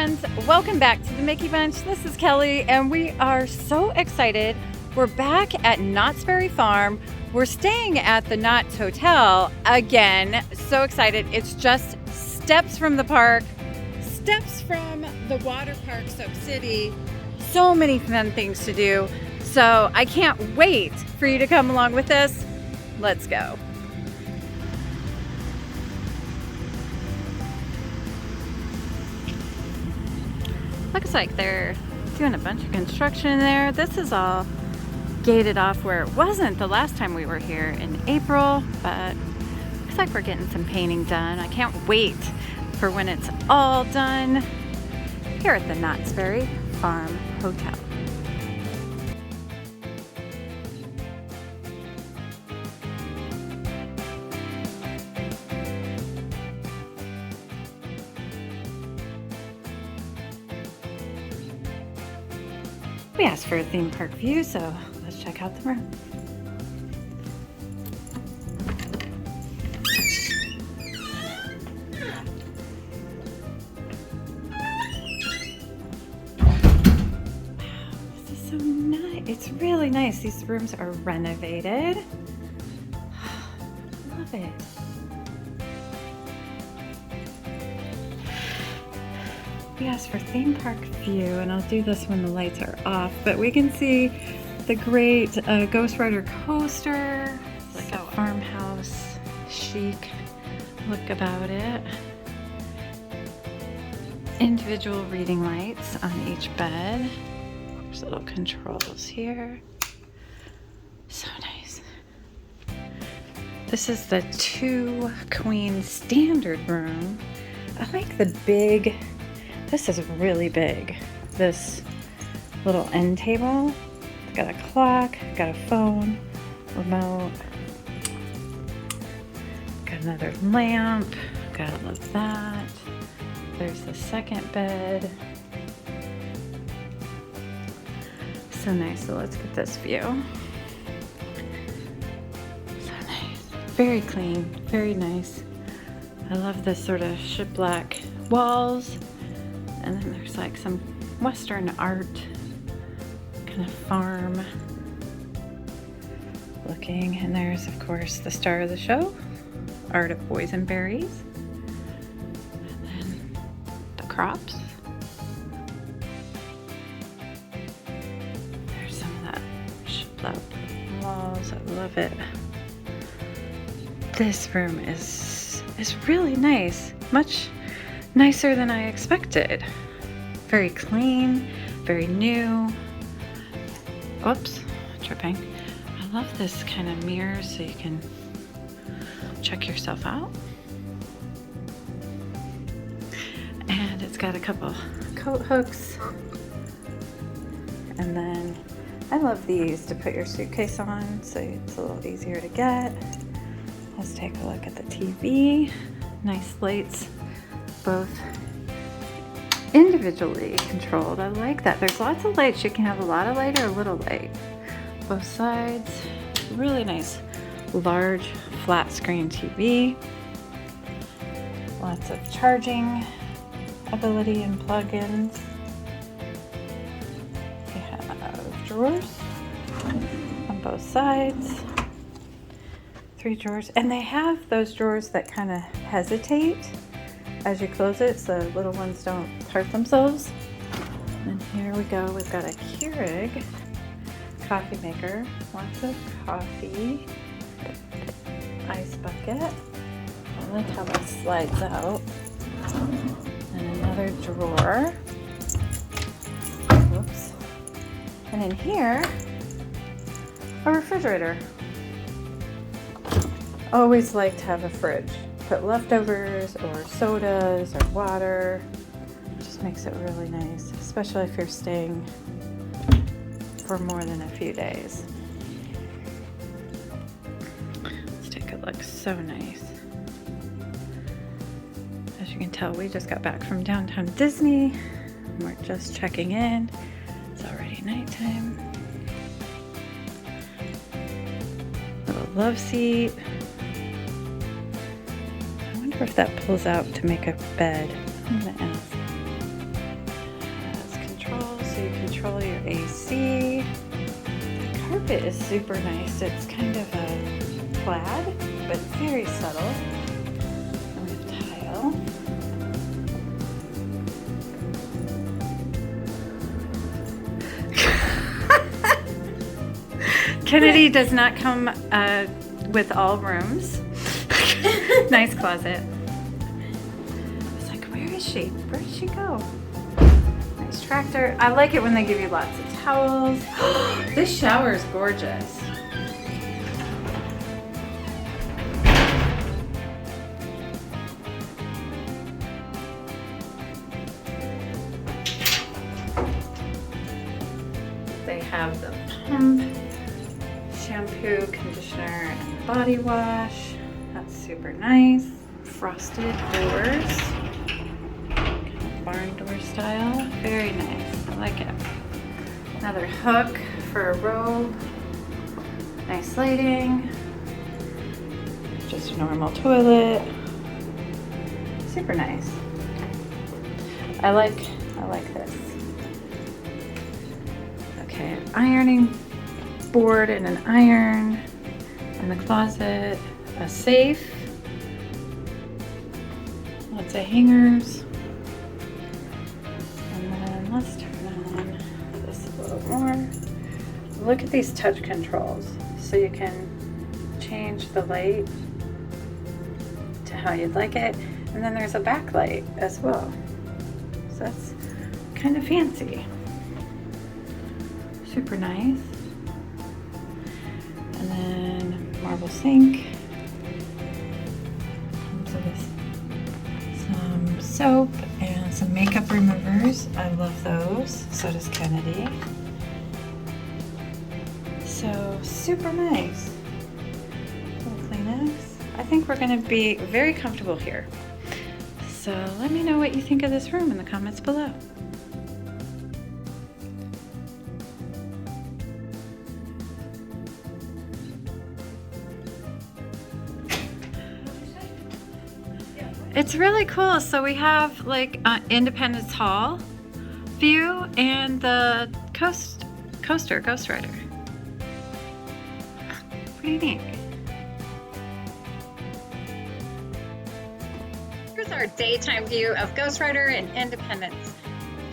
friends, welcome back to the Mickey Bunch. This is Kelly and we are so excited. We're back at Knott's Berry Farm. We're staying at the Knottshotel again. So excited. It's just steps from the park, steps from the water park, Soap City. So many fun things to do. So I can't wait for you to come along with us. Let's go. Looks like they're doing a bunch of construction in there. This is all gated off where it wasn't the last time we were here in April, but looks like we're getting some painting done. I can't wait for when it's all done here at the Knottsberryfarmhotel. We asked for a theme park view, so let's check out the room. Wow, this is so nice. It's really nice. These rooms are renovated. Love it. We asked for theme park view, and I'll do this when the lights are off, but we can see the great Ghost Rider coaster. It's like a farmhouse chic look about it. Individual reading lights on each bed. There's little controls here. So nice. This is the 2 queen standard room. I like the big. This is really big. This little end table. It's got a clock, got a phone, remote. Got another lamp. Gotta love that. There's the second bed. So nice. So let's get this view. So nice. Very clean. Very nice. I love this sort of shiplap walls. And then there's like some Western art, kind of farm looking. And there's, of course, the star of the show, Art of Boysenberries. And then the crops. There's some of that shiplap walls. I love it. This room is really nice. Much nicer than I expected. Very clean, very new. Oops, tripping. I love this kind of mirror so you can check yourself out. And it's got a couple coat hooks. And then I love these to put your suitcase on so it's a little easier to get. Let's take a look at the TV. Nice lights. Both individually controlled. I like that. There's lots of lights. You can have a lot of light or a little light. Both sides. Really nice large flat screen TV. Lots of charging ability and plugins. You have drawers on both sides. 3 drawers. And they have those drawers that kind of hesitate as you close it, so little ones don't hurt themselves. And here we go. We've got a Keurig coffee maker, lots of coffee, ice bucket. I like how that slides out. And another drawer. Whoops. And in here, a refrigerator. Always like to have a fridge. Put leftovers or sodas or water. It just makes it really nice, especially if you're staying for more than a few days. Let's take a look. So nice. As you can tell, we just got back from downtown Disney. We're just checking in. It's already nighttime. Little love seat. If that pulls out to make a bed. I'm gonna ask. control your AC. The carpet is super nice. It's kind of a plaid, but very subtle. And we have tile. Kennedy does not come with all rooms. Nice closet. I was like, where is she? Where did she go? Nice tractor. I like it when they give you lots of towels. This shower is gorgeous. They have the pump, shampoo, conditioner, and body wash. That's super nice. Frosted doors, kind of barn door style. Very nice. I like it. Another hook for a robe. Nice lighting. Just a normal toilet. Super nice. I like this. Okay, an ironing board and an iron in the closet, a safe, lots of hangers, and then let's turn on this a little more. Look at these touch controls, so you can change the light to how you'd like it, and then there's a backlight as well, so that's kind of fancy. Super nice. And then marble sink. Comes with some soap and some makeup removers. I love those. So does Kennedy. So super nice. Little Kleenex. I think we're going to be very comfortable here. So let me know what you think of this room in the comments below. It's really cool. So we have like Independence Hall view and the coaster, Ghost Rider. Pretty neat. Here's our daytime view of Ghost Rider and Independence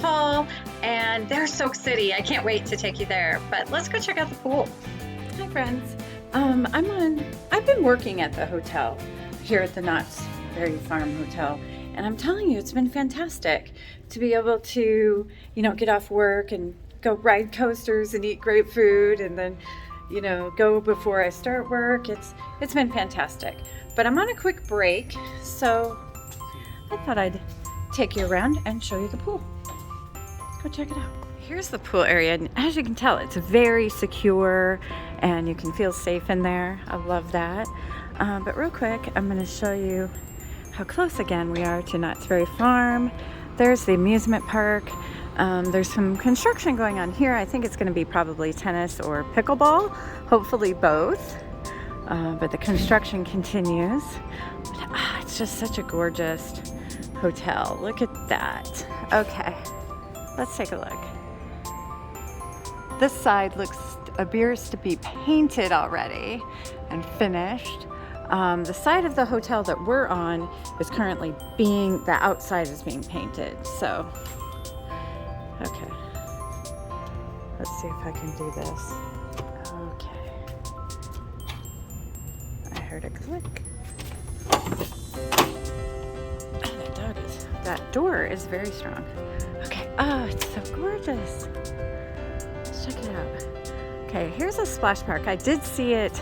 Hall and there's Soak City. I can't wait to take you there, but let's go check out the pool. Hi friends. I've been working at the hotel here at the Knottsberryfarmhotel, and I'm telling you, it's been fantastic to be able to, get off work and go ride coasters and eat great food, and then, go before I start work. It's been fantastic. But I'm on a quick break, so I thought I'd take you around and show you the pool. Let's go check it out. Here's the pool area, and as you can tell, it's very secure and you can feel safe in there. I love that. But real quick, I'm going to show you how close again we are to Knott's Berry Farm. There's the amusement park. There's some construction going on here. I think it's going to be probably tennis or pickleball, hopefully both. But the construction continues. But, it's just such a gorgeous hotel. Look at that. Okay, let's take a look. This side appears to be painted already and finished. The side of the hotel that we're on is currently the outside is being painted. So, okay. Let's see if I can do this. Okay. I heard a click. Oh, that door is very strong. Okay. Oh, it's so gorgeous. Let's check it out. Okay, here's a splash park. I did see it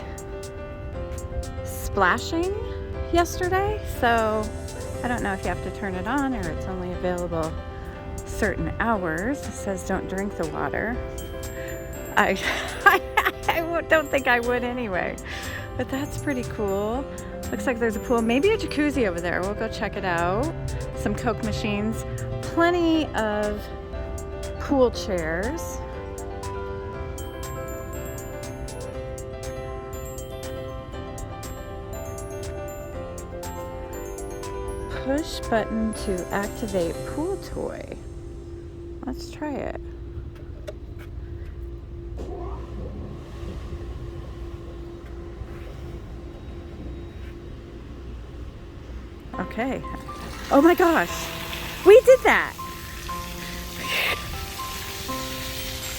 splashing yesterday, so I don't know if you have to turn it on or it's only available certain hours. It says don't drink the water. I don't think I would anyway, but that's pretty cool. Looks like there's a pool, maybe a jacuzzi over there. We'll go check it out. Some Coke machines, plenty of pool chairs. Push button to activate pool toy. Let's try it. Okay. Oh my gosh. We did that.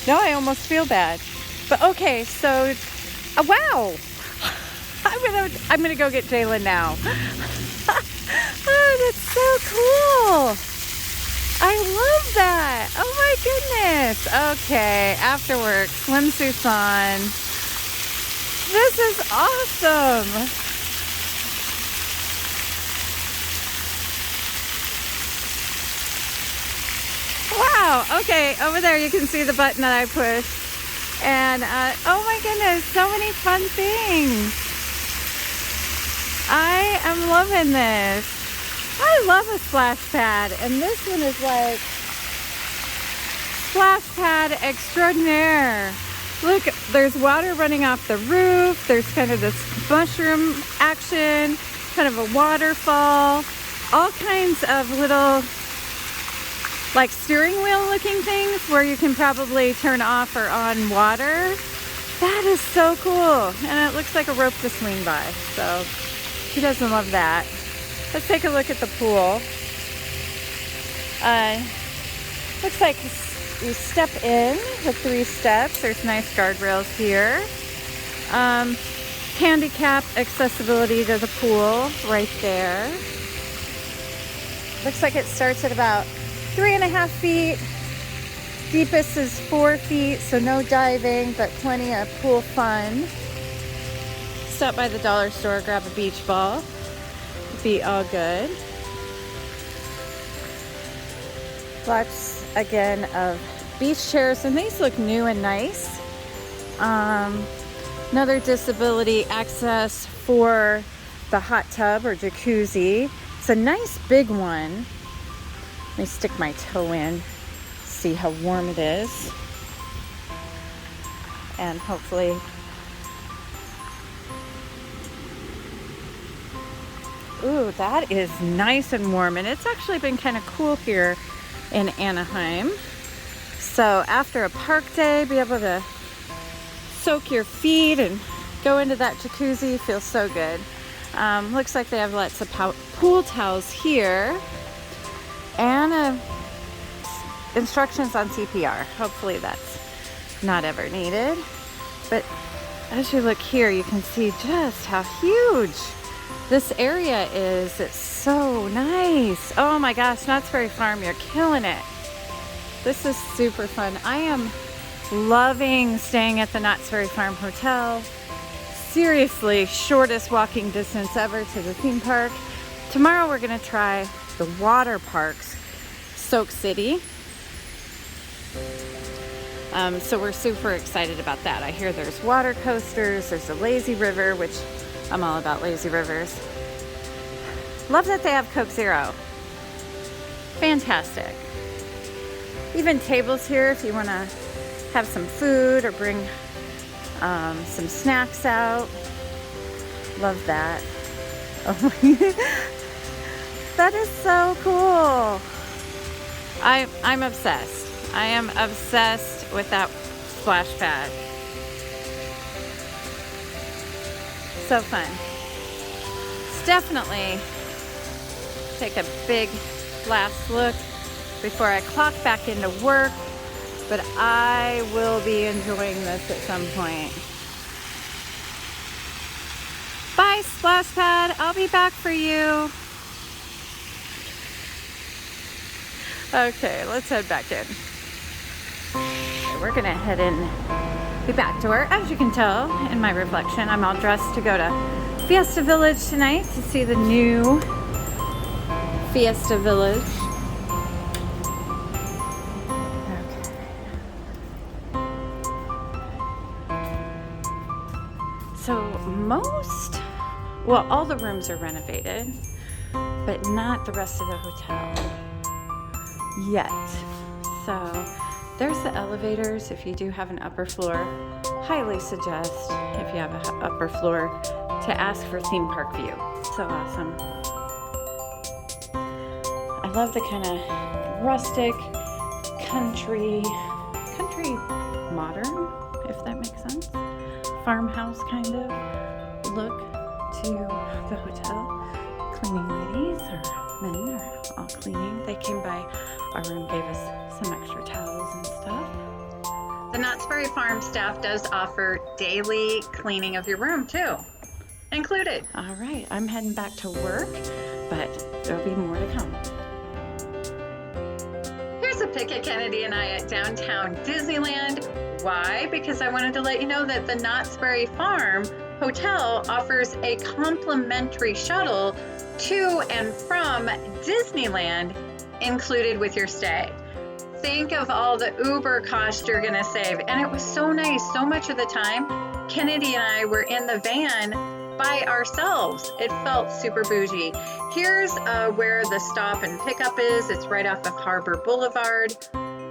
No, I almost feel bad. But okay, so wow. I'm gonna go get Jalen now. Oh, that's so cool. I love that. Oh my goodness. Okay, after work, swimsuits on. This is awesome. Wow, okay, over there you can see the button that I pushed. And oh my goodness, so many fun things. I am loving this. I love a splash pad, and this one is like splash pad extraordinaire. Look, there's water running off the roof. There's kind of this mushroom action, kind of a waterfall, all kinds of little like steering wheel looking things where you can probably turn off or on water. That is so cool. And it looks like a rope to swing by. So who doesn't love that? Let's take a look at the pool. Looks like you step in with 3 steps. There's nice guardrails here. Handicap accessibility to the pool right there. Looks like it starts at about 3.5 feet. Deepest is 4 feet, so no diving, but plenty of pool fun. Stop by the dollar store, grab a beach ball. Be all good. Lots again of beach chairs, and these look new and nice. Another disability access for the hot tub or jacuzzi. It's a nice big one. Let me stick my toe in, see how warm it is, and hopefully ooh, that is nice and warm, and it's actually been kind of cool here in Anaheim. So after a park day, be able to soak your feet and go into that jacuzzi feels so good. Looks like they have lots of pool towels here, and instructions on CPR. Hopefully that's not ever needed. But as you look here, you can see just how huge this area is. It's so nice. Oh my gosh, Knott's Berry Farm, you're killing it. This is super fun. I am loving staying at the Knottsberryfarmhotel. Seriously, shortest walking distance ever to the theme park. Tomorrow we're gonna try the water parks, Soak City. So we're super excited about that. I hear there's water coasters, there's a lazy river, which I'm all about lazy rivers. Love that they have Coke Zero. Fantastic. Even tables here if you want to have some food or bring some snacks out. Love that. Oh my, that is so cool. I'm obsessed. I am obsessed with that splash pad. So fun. Let's definitely take a big last look before I clock back into work, but I will be enjoying this at some point. Bye, splash pad. I'll be back for you. Okay, let's head back in. Okay, we're gonna head in, be back to work. As you can tell in my reflection, I'm all dressed to go to Fiesta Village tonight to see the new Fiesta Village. So all the rooms are renovated, but not the rest of the hotel yet. So there's the elevators if you do have an upper floor. Highly suggest if you have an upper floor to ask for theme park view. So awesome. I love the kind of rustic, country modern, if that makes sense, farmhouse kind of look to the hotel. cleaning ladies or men are all cleaning. They came by our room, gave us some extra towels and stuff. The Knott's Berry Farm staff does offer daily cleaning of your room too, included. All right, I'm heading back to work, but there'll be more to come. Here's a pic of Kennedy and I at downtown Disneyland. Why? Because I wanted to let you know that the Knottsberryfarmhotel offers a complimentary shuttle to and from Disneyland included with your stay. Think of all the Uber cost you're gonna save. And it was so nice. So much of the time, Kennedy and I were in the van by ourselves. It felt super bougie. Here's where the stop and pickup is. It's right off of Harbor Boulevard,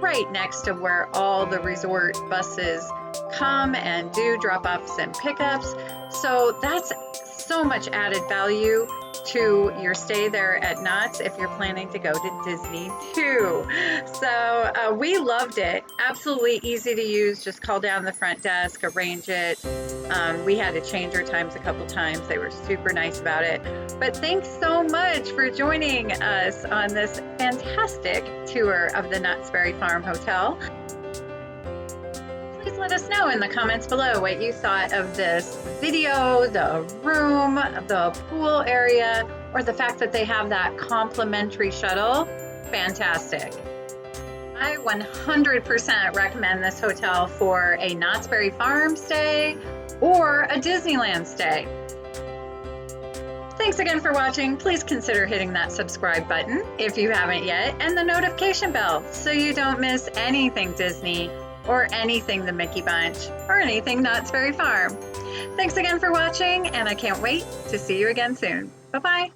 right next to where all the resort buses come and do drop-offs and pickups. So that's so much added value to your stay there at Knott's if you're planning to go to Disney too. So we loved it. Absolutely easy to use. Just call down the front desk, arrange it. We had to change our times a couple times. They were super nice about it. But thanks so much for joining us on this fantastic tour of the Knottsberryfarmhotel. Please let us know in the comments below what you thought of this video, the room, the pool area, or the fact that they have that complimentary shuttle. Fantastic. I 100% recommend this hotel for a Knott's Berry Farm stay or a Disneyland stay. Thanks again for watching. Please consider hitting that subscribe button if you haven't yet, and the notification bell so you don't miss anything Disney or anything the Mickey Bunch or anything Knott's Berry Farm. Thanks again for watching, and I can't wait to see you again soon. Bye-bye.